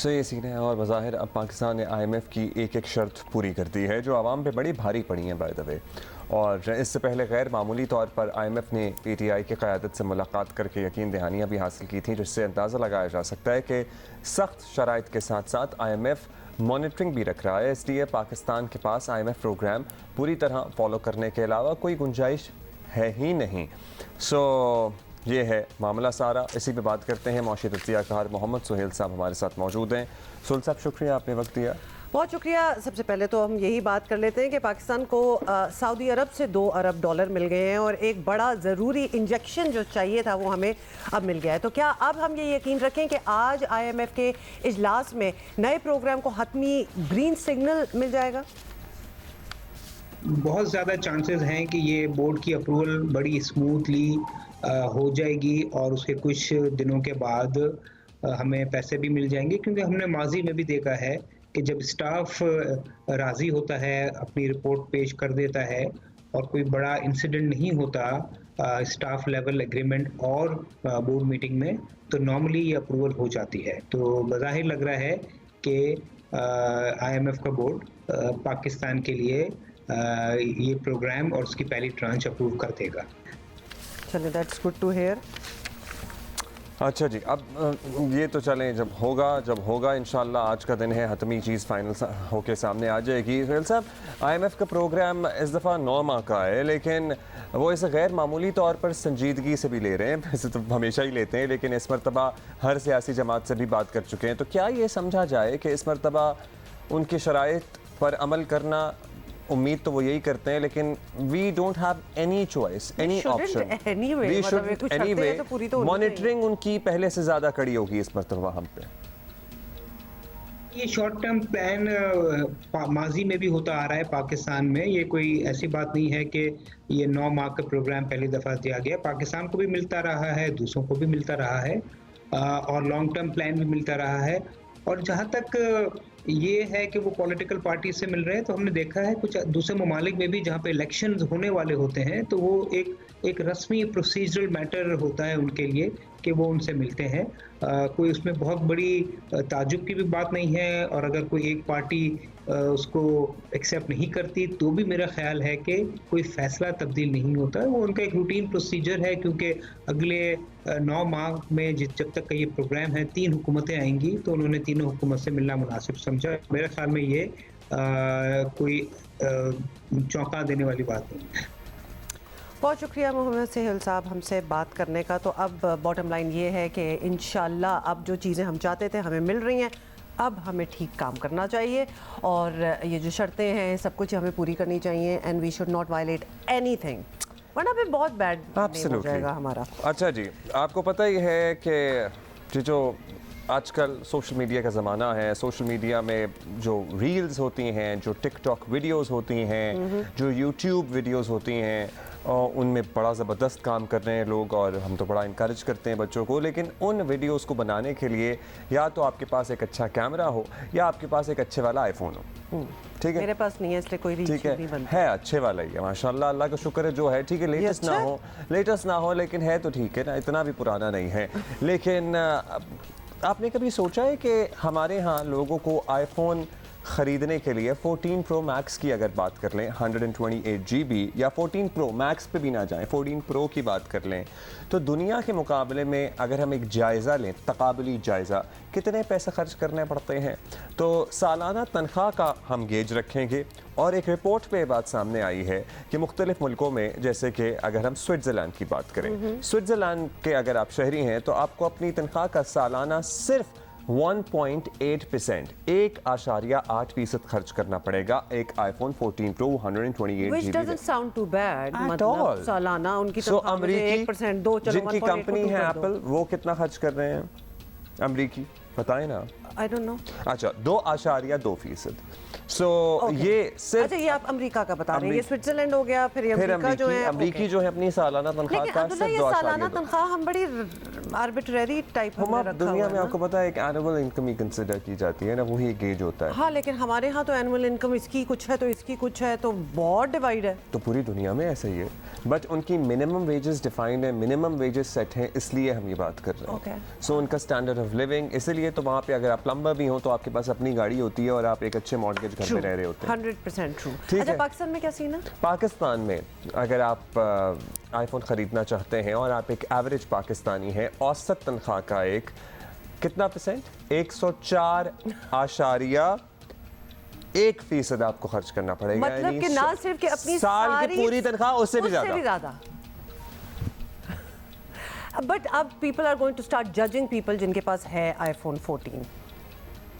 सो ये सीन है और बज़ाहिर अब पाकिस्तान ने IMF की एक एक शर्त पूरी कर दी है जो आवाम पे बड़ी भारी पड़ी है बाय द वे। और इससे पहले गैर मामूली तौर पर IMF ने PTI की क़यादत से मुलाकात करके यकीन दहानियाँ भी हासिल की थी, जिससे अंदाज़ा लगाया जा सकता है कि सख्त शराइत के साथ साथ IMF मॉनिटरिंग भी रख रहा है। इसलिए पाकिस्तान के पास IMF प्रोग्राम पूरी तरह फॉलो करने के अलावा कोई गुंजाइश है ही नहीं। ये है मामला सारा। इसी पे बात करते हैं। मौशी तज्ज़ियाकार मोहम्मद सुहेल साहब हमारे साथ मौजूद हैं। सुहेल साहब, शुक्रिया आपने वक्त दिया। बहुत शुक्रिया। सबसे पहले तो हम यही बात कर लेते हैं कि पाकिस्तान को सऊदी अरब से $2 अरब मिल गए हैं और एक बड़ा ज़रूरी इंजेक्शन जो चाहिए था वो हमें अब मिल गया है। तो क्या अब हम ये यकीन रखें कि आज IMF के इजलास में नए प्रोग्राम को हतमी ग्रीन सिग्नल मिल जाएगा? बहुत ज़्यादा चांसेस हैं कि ये बोर्ड की अप्रूवल बड़ी स्मूथली हो जाएगी और उसके कुछ दिनों के बाद हमें पैसे भी मिल जाएंगे, क्योंकि हमने माजी में भी देखा है कि जब स्टाफ राज़ी होता है, अपनी रिपोर्ट पेश कर देता है और कोई बड़ा इंसिडेंट नहीं होता स्टाफ लेवल एग्रीमेंट और बोर्ड मीटिंग में, तो नॉर्मली ये अप्रूवल हो जाती है। तो बज़ाहिर लग रहा है कि IMF का बोर्ड पाकिस्तान के लिए ये प्रोग्राम और उसकी पहली ट्रांच अप्रूव कर देगा। चलिए, दैट्स गुड टू हियर। अच्छा जी, अब ये तो चलें, जब होगा इंशाल्लाह। आज का दिन है, हतमी चीज़ फाइनल होके सामने आ जाएगी। सुहेल साहब, IMF का प्रोग्राम इस दफ़ा 9 माह का है, लेकिन वो इसे गैर मामूली तौर पर संजीदगी से भी ले रहे हैं। वैसे तो हमेशा ही लेते हैं, लेकिन इस मरतबा हर सियासी जमात से भी बात कर चुके हैं। तो क्या ये समझा जाए कि इस मरतबा उनकी शराइत पर अमल करना, उम्मीद तो वो यही करते हैं, लेकिन we don't have any choice, any option, we should anyway. Monitoring उनकी पहले से ज़्यादा कड़ी होगी इस मरतबा हम पे। ये शॉर्ट टर्म प्लान माजी में भी होता आ रहा है पाकिस्तान में। ये कोई ऐसी बात नहीं है कि ये 9 माह का प्रोग्राम पहली दफ़ा दिया गया। पाकिस्तान को भी मिलता रहा है, दूसरों को भी मिलता रहा है और लॉन्ग टर्म प्लान भी मिलता रहा है। और जहाँ तक ये है कि वो पॉलिटिकल पार्टी से मिल रहे हैं, तो हमने देखा है कुछ दूसरे ममालिक में भी जहाँ पे इलेक्शंस होने वाले होते हैं, तो वो एक रस्मी प्रोसीजरल मैटर होता है उनके लिए कि वो उनसे मिलते हैं। कोई उसमें बहुत बड़ी ताजुब की भी बात नहीं है, और अगर कोई एक पार्टी उसको एक्सेप्ट नहीं करती तो भी मेरा ख्याल है कि कोई फैसला तब्दील नहीं होता है। वो उनका एक रूटीन प्रोसीजर है, क्योंकि अगले 9 माह में जब तक का ये प्रोग्राम है 3 हुकूमतें आएंगी, तो उन्होंने तीनों हुकूमत से मिलना मुनासिब समझा। मेरे ख्याल में ये कोई चौंका देने वाली बात नहीं है। बहुत शुक्रिया मोहम्मद सुहेल साहब हमसे बात करने का। तो अब बॉटम लाइन ये है कि इंशाल्लाह अब जो चीज़ें हम चाहते थे हमें मिल रही हैं, अब हमें ठीक काम करना चाहिए और ये जो शर्तें हैं सब कुछ हमें पूरी करनी चाहिए, and we should not violate anything, वरना फिर बहुत बैड हो जाएगा हमारा। अच्छा जी, आपको पता ही है कि जो आजकल सोशल मीडिया का ज़माना है, सोशल मीडिया में जो रील्स होती हैं, जो टिकटॉक वीडियोस होती हैं, जो यूट्यूब वीडियोस होती हैं, उनमें बड़ा ज़बरदस्त काम कर रहे हैं लोग और हम तो बड़ा इनकरेज करते हैं बच्चों को। लेकिन उन वीडियोस को बनाने के लिए या तो आपके पास एक अच्छा कैमरा हो या आपके पास एक अच्छे वाला आईफोन हो। ठीक है, मेरे पास नहीं है, इसलिए कोई रील नहीं बनती है। अच्छे वाला ही है माशाल्लाह, अल्लाह का शुक्र है जो है। ठीक है, लेटेस्ट ना हो लेकिन है तो ठीक है ना, इतना भी पुराना नहीं है। लेकिन आपने कभी सोचा है कि हमारे यहाँ लोगों को आईफोन ख़रीदने के लिए 14 प्रो मैक्स की अगर बात कर लें, 128 GB, या 14 प्रो मैक्स पे भी ना जाएं, 14 प्रो की बात कर लें, तो दुनिया के मुकाबले में अगर हम एक जायज़ा लें, तकाबली जायज़ा, कितने पैसे खर्च करने पड़ते हैं? तो सालाना तनख्वाह का हम गेज रखेंगे और एक रिपोर्ट पे बात सामने आई है कि मुख्तलिफ मुल्कों में, जैसे कि अगर हम स्विट्ज़रलैंड की बात करें, स्विट्ज़रलैंड के अगर आप शहरी हैं तो आपको अपनी तनख्वाह का सालाना सिर्फ 1.8%, 1.8% खर्च करना पड़ेगा एक iPhone 14 pro 128 Which doesn't sound too bad, मतलब सालाना उनकी अमरीकी 1%, दो चलो जिनकी कंपनी है एप्पल, वो कितना खर्च कर रहे हैं अमरीकी, बताएं ना। I don't know। अच्छा, 2.2%। ये सिर्फ, अच्छा, ये आप अमेरिका का बता रहे हैं, ये स्विट्जरलैंड हो गया, फिर अमेरिका जो है, अमेरिकी जो है अपनी सालाना तनख्वाह का सिर्फ 2.2%। ये सालाना तनख्वाह हम बड़ी आर्बिट्रेरी टाइप में रखा दुनिया में आपको पता है एक एनुअल इनकम ही कंसिडर की जाती है ना, वही एक गेज होता है। हाँ, लेकिन हमारे यहाँ तो एनुअल इनकम इसकी कुछ है तो इसकी कुछ है, तो बहुत डिवाइड है। तो पूरी दुनिया में ऐसा ही है, बट उनकी मिनिमम वेजेस डिफाइंड है, मिनिमम वेजेस सेट हैं, इसलिए हम ये बात कर रहे हैं। सो उनका स्टैंडर्ड ऑफ लिविंग, इसीलिए तो वहाँ पे अगर आप आप प्लम्बर भी हो तो आपके पास अपनी गाड़ी होती है और आप एक अच्छे मॉर्गेज घर में रह रहे होते हैं। 100% ट्रू। ठीक अच्छा, है। पाकिस्तान में क्या सीन है? पाकिस्तान में अगर आप आईफोन ख़रीदना चाहते हैं और आप एक एवरेज पाकिस्तानी हैं, औसत तनख्वाह का एक कितना परसेंट 104.1% आपको खर्च करना पड़ेगा। मतलब यानी कि ना सिर्फ कि अपनी साल सारी की पूरी तनख्वाह उससे भी ज़्यादा। बट अब people are going to start judging people जिनके पास है आईफोन 14।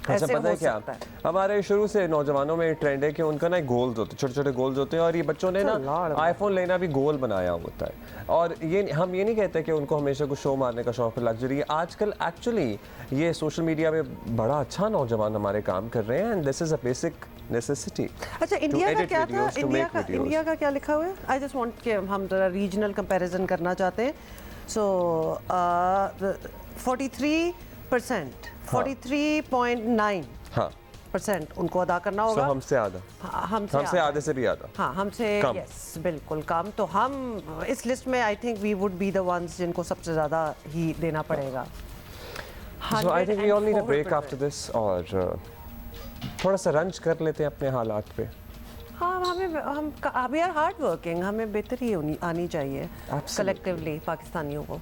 अच्छा, ऐसे पता है हो क्या, सकता है। हमारे शुरू से नौजवानों में ट्रेंड है कि उनका ना गोल्स होते, छोटे छोटे गोल्स होते हैं और ये बच्चों ने ना आईफोन लेना भी गोल बनाया होता है। और ये हम ये नहीं कहते कि उनको हमेशा कुछ शो मारने का शौक है, लग्जरी है। आजकल एक्चुअली ये सोशल मीडिया में बड़ा अच्छा नौजवान हमारे काम कर रहे हैं and this is a basic necessity. अच्छा, इंडिया का क्या था? इंडिया का क्या लिखा हुआ है? आई जस्ट वांट कि हम जरा रीजनल कंपैरिजन करना चाहते हैं। सो 43%, 43.9% हाँ, उनको अदा करना होगा। हमसे आधा, हमसे आधे से भी आधा। हाँ, हमसे कम। यस, बिल्कुल कम। तो हम इस लिस्ट में I think we would be the ones जिनको सबसे ज़्यादा ही देना पड़ेगा। So I think we all need a break after this और थोड़ा सा रंज कर लेते हैं अपने हालात पे। हाँ, हम वी आर हार्ड वर्किंग, हमें बेहतरी आनी चाहिए कलेक्टिवली पाकिस्तानियों को।